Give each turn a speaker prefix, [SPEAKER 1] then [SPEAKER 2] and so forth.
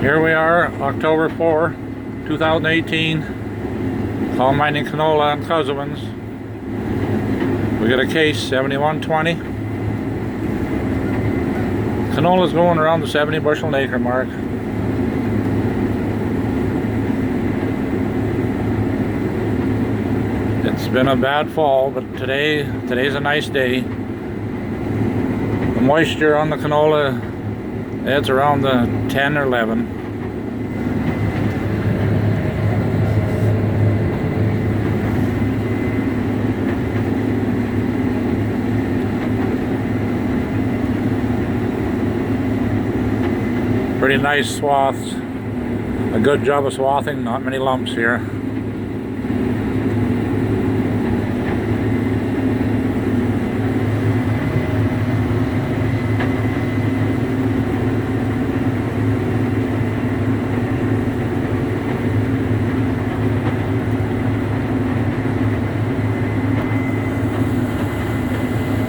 [SPEAKER 1] Here we are, October 4, 2018, fall mining canola and Cousin. We got a case 7120. Canola's going around the 70 bushel an acre mark. It's been a bad fall, but today's a nice day. The moisture on the canola, it's around the 10 or 11. Pretty nice swaths. A good job of swathing, not many lumps here.